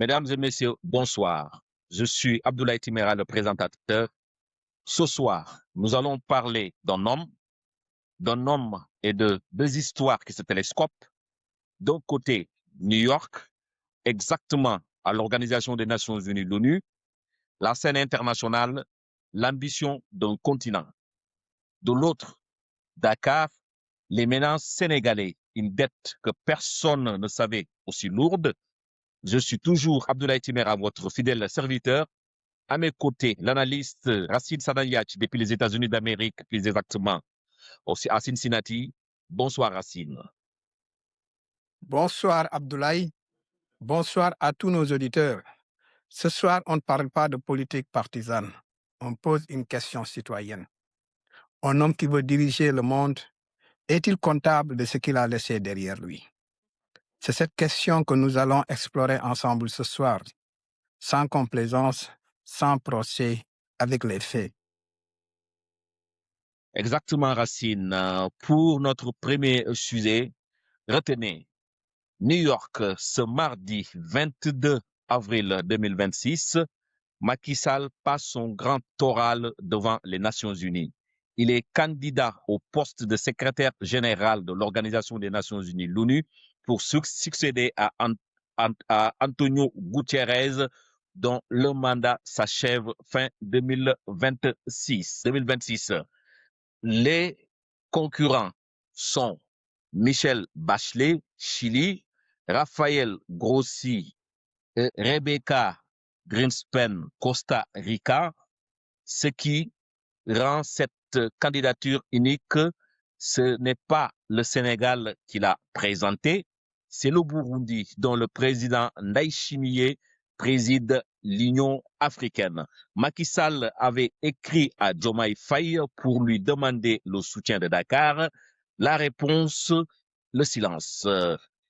Mesdames et messieurs, bonsoir. Je suis Abdoulaye Timéra, le présentateur. Ce soir, nous allons parler d'un homme et de deux histoires qui se télescopent. D'un côté, New York, exactement à l'Organisation des Nations Unies, l'ONU, la scène internationale, l'ambition d'un continent. De l'autre, Dakar, les menaces sénégalais, une dette que personne ne savait aussi lourde. Je suis toujours Abdoulaye Timéra, votre fidèle serviteur. À mes côtés, l'analyste Racine Sadayach depuis les États-Unis d'Amérique, plus exactement aussi à Cincinnati. Bonsoir Racine. Bonsoir Abdoulaye, bonsoir à tous nos auditeurs. Ce soir, on ne parle pas de politique partisane, on pose une question citoyenne. Un homme qui veut diriger le monde, est-il comptable de ce qu'il a laissé derrière lui? C'est cette question que nous allons explorer ensemble ce soir, sans complaisance, sans procès, avec les faits. Exactement Racine. Pour notre premier sujet, retenez New York ce mardi 22 avril 2026. Macky Sall passe son grand oral devant les Nations Unies. Il est candidat au poste de secrétaire général de l'Organisation des Nations Unies, l'ONU, pour succéder à Antonio Guterres, dont le mandat s'achève fin 2026. Les concurrents sont Michelle Bachelet, Chili, Raphaël Grossi, Rebecca Greenspan, Costa Rica. Ce qui rend cette candidature unique, ce n'est pas le Sénégal qui l'a présenté, c'est le Burundi dont le président Ndayishimiye préside l'Union africaine. Macky Sall avait écrit à Diomaye Faye pour lui demander le soutien de Dakar. La réponse, le silence.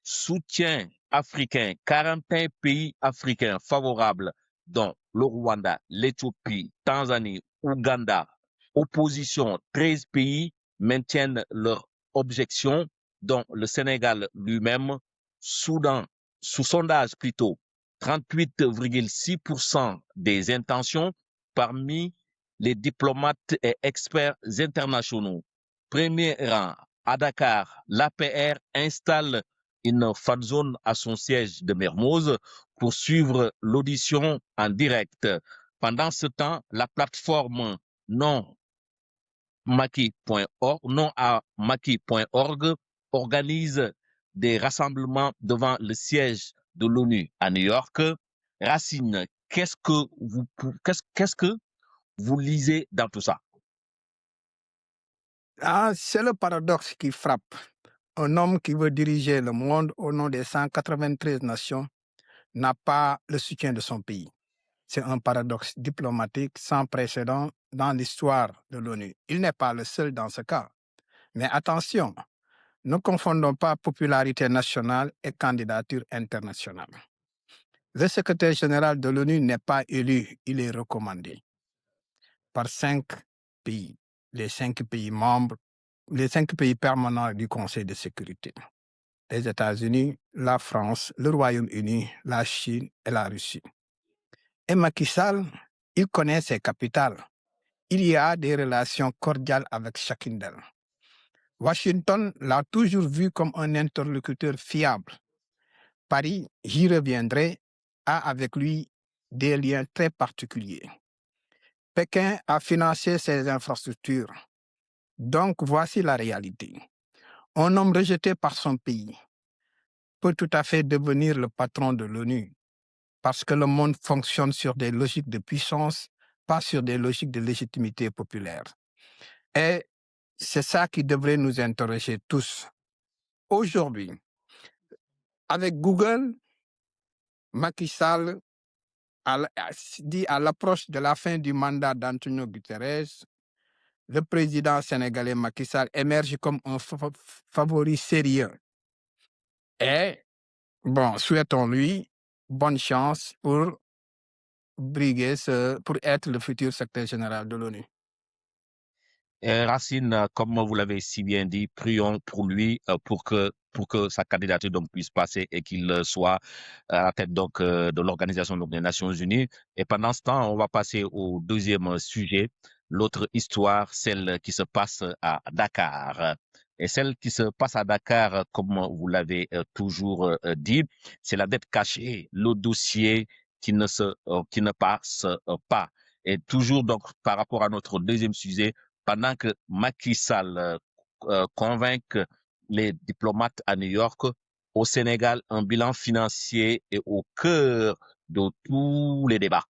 Soutien africain, 41 pays africains favorables, dont le Rwanda, l'Éthiopie, Tanzanie, Ouganda. Opposition, 13 pays maintiennent leur objection, dont le Sénégal lui-même. Soudan, sous sondage plutôt, 38,6% des intentions parmi les diplomates et experts internationaux. Premier rang, à Dakar, l'APR installe une fan zone à son siège de Mermoz pour suivre l'audition en direct. Pendant ce temps, la plateforme non à Maki.org organise des rassemblements devant le siège de l'ONU à New York. Racine, qu'est-ce que vous lisez dans tout ça? C'est le paradoxe qui frappe. Un homme qui veut diriger le monde au nom des 193 nations n'a pas le soutien de son pays. C'est un paradoxe diplomatique sans précédent dans l'histoire de l'ONU. Il n'est pas le seul dans ce cas. Mais attention, ne confondons pas popularité nationale et candidature internationale. Le secrétaire général de l'ONU n'est pas élu, il est recommandé par 5 pays, les 5 pays membres, les 5 pays permanents du Conseil de sécurité. Les États-Unis, la France, le Royaume-Uni, la Chine et la Russie. Et Macky Sall, il connaît ses capitales. Il y a des relations cordiales avec chacune d'elles. Washington l'a toujours vu comme un interlocuteur fiable. Paris, j'y reviendrai, a avec lui des liens très particuliers. Pékin a financé ses infrastructures. Donc voici la réalité. Un homme rejeté par son pays peut tout à fait devenir le patron de l'ONU parce que le monde fonctionne sur des logiques de puissance, pas sur des logiques de légitimité populaire. Et c'est ça qui devrait nous interroger tous. Aujourd'hui, avec Google, Macky Sall dit à l'approche de la fin du mandat d'Antonio Guterres, le président sénégalais Macky Sall émerge comme un favori sérieux. Et, bon, souhaitons-lui bonne chance pour briguer pour être le futur secrétaire général de l'ONU. Racine, comme vous l'avez si bien dit, prions pour lui pour que sa candidature donc puisse passer et qu'il soit à la tête donc de l'Organisation des Nations Unies. Et pendant ce temps, on va passer au deuxième sujet, l'autre histoire, celle qui se passe à Dakar. Et celle qui se passe à Dakar, comme vous l'avez toujours dit, c'est la dette cachée, le dossier qui ne passe pas. Et toujours donc par rapport à notre deuxième sujet, pendant que Macky Sall convainc les diplomates à New York, au Sénégal, un bilan financier est au cœur de tous les débats.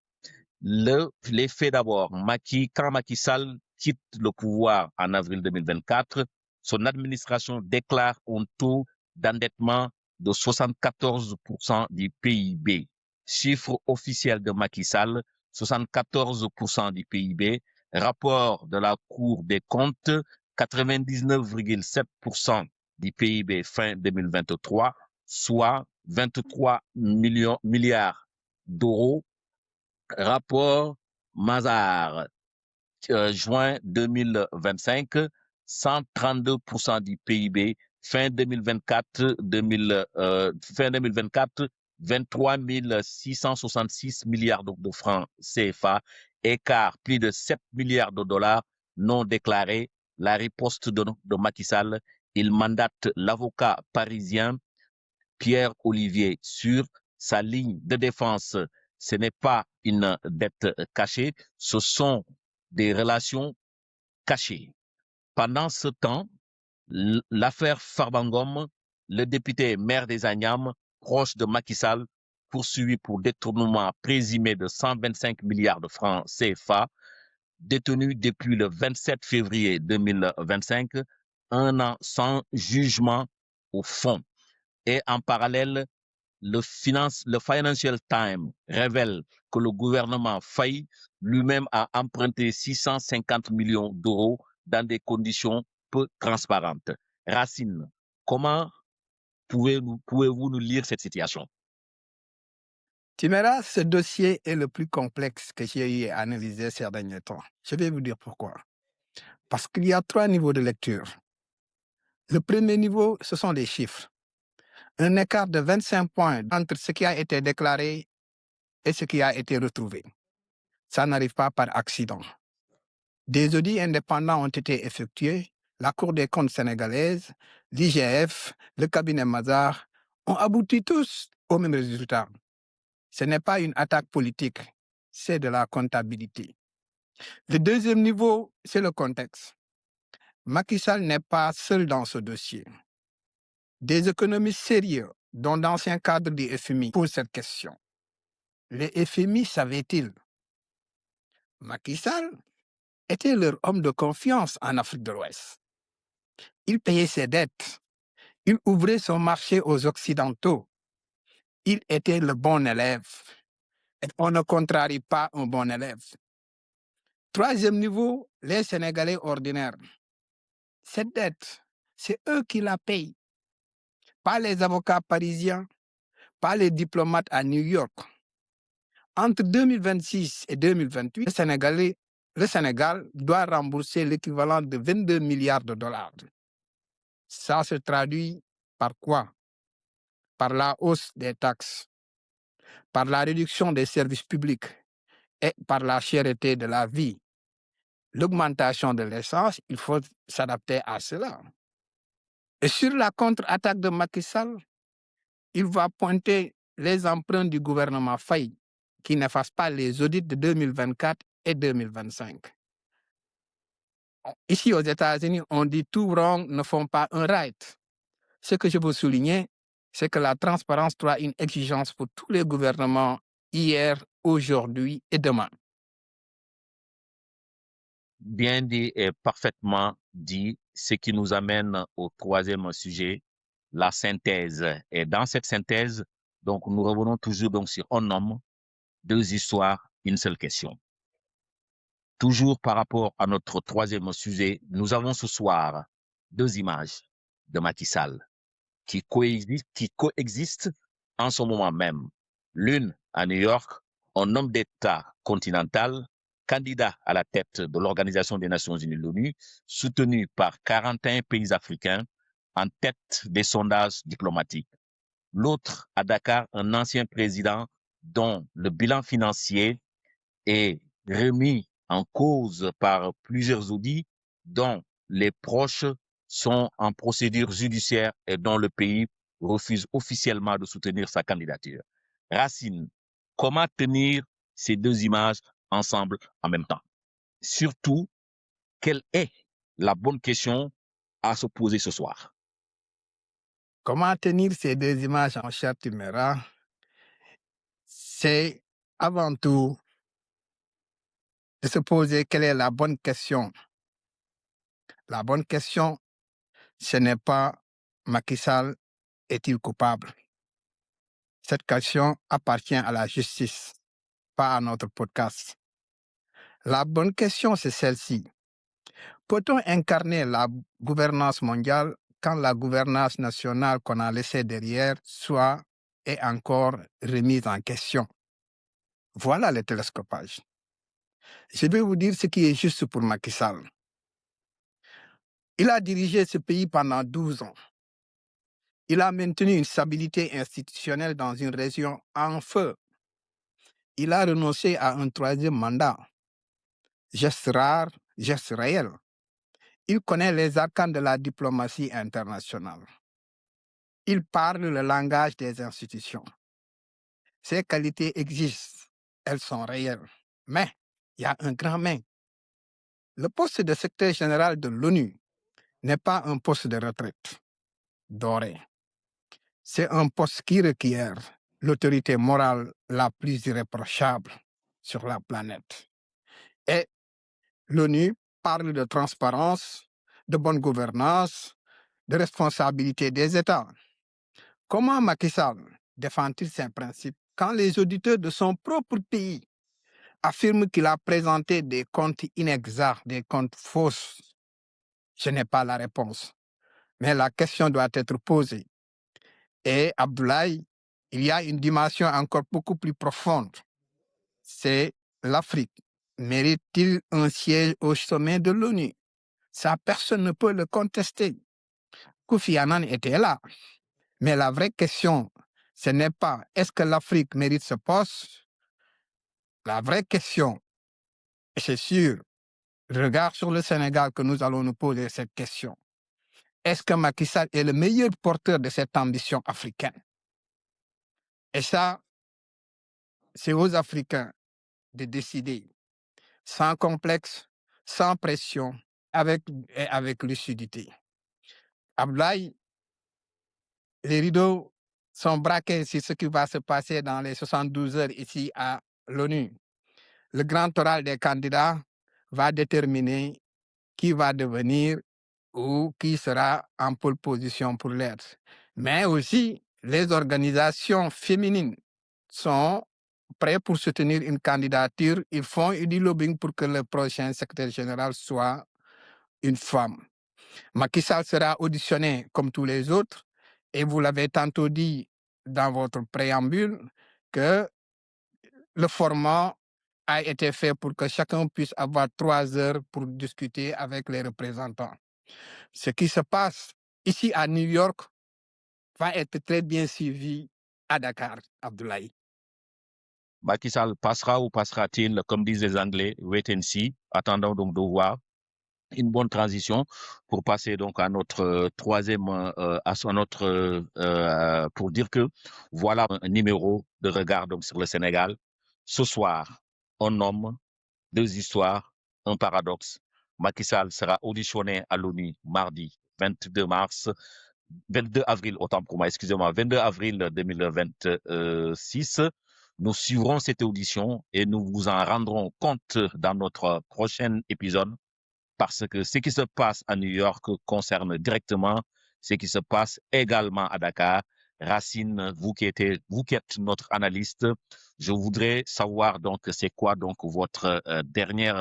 Les faits d'abord, quand Macky Sall quitte le pouvoir en avril 2024, son administration déclare un taux d'endettement de 74% du PIB. Chiffre officiel de Macky Sall, 74% du PIB. Rapport de la Cour des comptes, 99,7% du PIB fin 2023, soit 23 milliards d'euros. Rapport Mazars, juin 2025, 132% du PIB, fin 2024, 23 666 milliards de francs CFA, écart plus de 7 milliards de dollars non déclarés. La riposte de Macky Sall, il mandate l'avocat parisien Pierre-Olivier sur sa ligne de défense. Ce n'est pas une dette cachée, ce sont des relations cachées. Pendant ce temps, l'affaire Farbangom, le député maire des Agnam, proche de Macky Sall, poursuivi pour détournement présumé de 125 milliards de francs CFA, détenu depuis le 27 février 2025, un an sans jugement au fond. Et en parallèle, le Financial Times révèle que le gouvernement Faye lui-même a emprunté 650 millions d'euros dans des conditions peu transparentes. Racine, comment pouvez-vous nous lire cette situation? Timéra, ce dossier est le plus complexe que j'ai eu à analyser ces derniers temps. Je vais vous dire pourquoi. Parce qu'il y a 3 niveaux de lecture. Le premier niveau, ce sont les chiffres. Un écart de 25 points entre ce qui a été déclaré et ce qui a été retrouvé. Ça n'arrive pas par accident. Des audits indépendants ont été effectués. La Cour des comptes sénégalaise, l'IGF, le cabinet Mazars ont abouti tous au même résultat. Ce n'est pas une attaque politique, c'est de la comptabilité. Le deuxième niveau, c'est le contexte. Macky Sall n'est pas seul dans ce dossier. Des économistes sérieux, dont d'anciens cadres du FMI, posent cette question. Les FMI savaient-ils? Macky Sall était leur homme de confiance en Afrique de l'Ouest. Il payait ses dettes. Il ouvrait son marché aux Occidentaux. Il était le bon élève. Et on ne contrarie pas un bon élève. Troisième niveau, les Sénégalais ordinaires. Cette dette, c'est eux qui la payent. Pas les avocats parisiens, pas les diplomates à New York. Entre 2026 et 2028, le Sénégal doit rembourser l'équivalent de 22 milliards de dollars. Ça se traduit par quoi? Par la hausse des taxes, par la réduction des services publics et par la cherté de la vie. L'augmentation de l'essence, il faut s'adapter à cela. Et sur la contre-attaque de Macky Sall, il va pointer les emprunts du gouvernement Faye qui n'effacent pas les audits de 2024 et 2025. Ici aux États-Unis, on dit tout wrong ne font pas un right. Ce que je veux souligner, c'est que la transparence doit être une exigence pour tous les gouvernements hier, aujourd'hui et demain. Bien dit et parfaitement dit, ce qui nous amène au troisième sujet, la synthèse. Et dans cette synthèse, donc, nous revenons toujours donc sur un homme, 2 histoires, une seule question. Toujours par rapport à notre troisième sujet, nous avons ce soir 2 images de Macky Sall qui coexistent en ce moment même. L'une à New York, un homme d'État continental, candidat à la tête de l'Organisation des Nations Unies, l'ONU, soutenu par 41 pays africains en tête des sondages diplomatiques. L'autre, à Dakar, un ancien président dont le bilan financier est remis en cause par plusieurs audits, dont les proches sont en procédure judiciaire et dont le pays refuse officiellement de soutenir sa candidature. Racine, comment tenir ces deux images ensemble en même temps? Surtout, quelle est la bonne question à se poser ce soir? Comment tenir ces deux images en chair Timéra? C'est avant tout de se poser quelle est la bonne question. La bonne question, ce n'est pas Macky Sall est-il coupable? Cette question appartient à la justice, pas à notre podcast. La bonne question, c'est celle-ci. Peut-on incarner la gouvernance mondiale quand la gouvernance nationale qu'on a laissée derrière soit et encore remise en question? Voilà le télescopage. Je vais vous dire ce qui est juste pour Macky Sall. Il a dirigé ce pays pendant 12 ans. Il a maintenu une stabilité institutionnelle dans une région en feu. Il a renoncé à un troisième mandat. Geste rare, geste réel. Il connaît les arcanes de la diplomatie internationale. Il parle le langage des institutions. Ces qualités existent, elles sont réelles. Mais il y a un grand mais. Le poste de secrétaire général de l'ONU n'est pas un poste de retraite doré. C'est un poste qui requiert l'autorité morale la plus irréprochable sur la planète. Et l'ONU parle de transparence, de bonne gouvernance, de responsabilité des États. Comment Macky Sall défend-il ces principes quand les auditeurs de son propre pays affirment qu'il a présenté des comptes inexacts, des comptes fausses? Je n'ai pas la réponse, mais la question doit être posée. Et Abdoulaye, il y a une dimension encore beaucoup plus profonde. C'est l'Afrique. Mérite-t-il un siège au sommet de l'ONU? Ça, personne ne peut le contester. Kofi Annan était là. Mais la vraie question, ce n'est pas est-ce que l'Afrique mérite ce poste? La vraie question, et c'est sûr, regarde sur le Sénégal que nous allons nous poser cette question. Est-ce que Macky Sall est le meilleur porteur de cette ambition africaine? Et ça, c'est aux Africains de décider, sans complexe, sans pression, avec lucidité. Abdoulaye, les rideaux sont braqués sur ce qui va se passer dans les 72 heures ici à l'ONU. Le grand oral des candidats va déterminer qui va devenir ou qui sera en pole position pour l'être. Mais aussi, les organisations féminines sont prêtes pour soutenir une candidature. Ils font du lobbying pour que le prochain secrétaire général soit une femme. Macky Sall sera auditionné comme tous les autres. Et vous l'avez tantôt dit dans votre préambule que le format a été fait pour que chacun puisse avoir 3 heures pour discuter avec les représentants. Ce qui se passe ici à New York va être très bien suivi à Dakar, Abdoulaye. Macky Sall passera ou passera-t-il, comme disent les Anglais, wait and see, attendons donc de voir. Une bonne transition pour passer donc à notre troisième, pour dire que voilà un numéro de regard donc sur le Sénégal. Ce soir, un homme, deux histoires, un paradoxe. Macky Sall sera auditionné à l'ONU mardi 22 avril, autant pour moi, excusez-moi, 22 avril 2026. Nous suivrons cette audition et nous vous en rendrons compte dans notre prochain épisode parce que ce qui se passe à New York concerne directement ce qui se passe également à Dakar. Racine, vous qui êtes notre analyste, je voudrais savoir donc c'est quoi donc votre dernier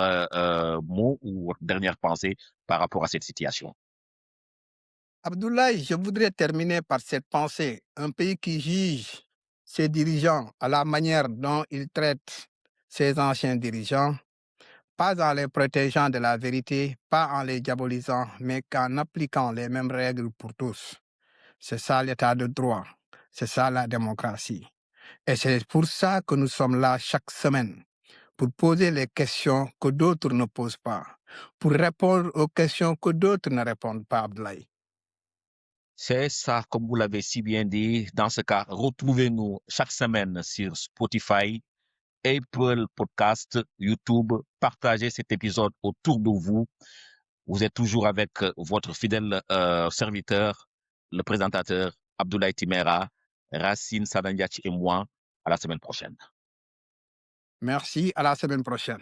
mot ou votre dernière pensée par rapport à cette situation. Abdoulaye, je voudrais terminer par cette pensée. Un pays qui juge ses dirigeants à la manière dont il traite ses anciens dirigeants pas en les protégeant de la vérité, pas en les diabolisant, mais qu'en appliquant les mêmes règles pour tous. C'est ça l'état de droit, c'est ça la démocratie. Et c'est pour ça que nous sommes là chaque semaine, pour poser les questions que d'autres ne posent pas, pour répondre aux questions que d'autres ne répondent pas, Abdoulaye. C'est ça, comme vous l'avez si bien dit. Dans ce cas, retrouvez-nous chaque semaine sur Spotify, Apple Podcast, YouTube. Partagez cet épisode autour de vous. Vous êtes toujours avec votre fidèle serviteur, le présentateur Abdoulaye Timera, Racine Sadandiachi et moi. À la semaine prochaine. Merci, à la semaine prochaine.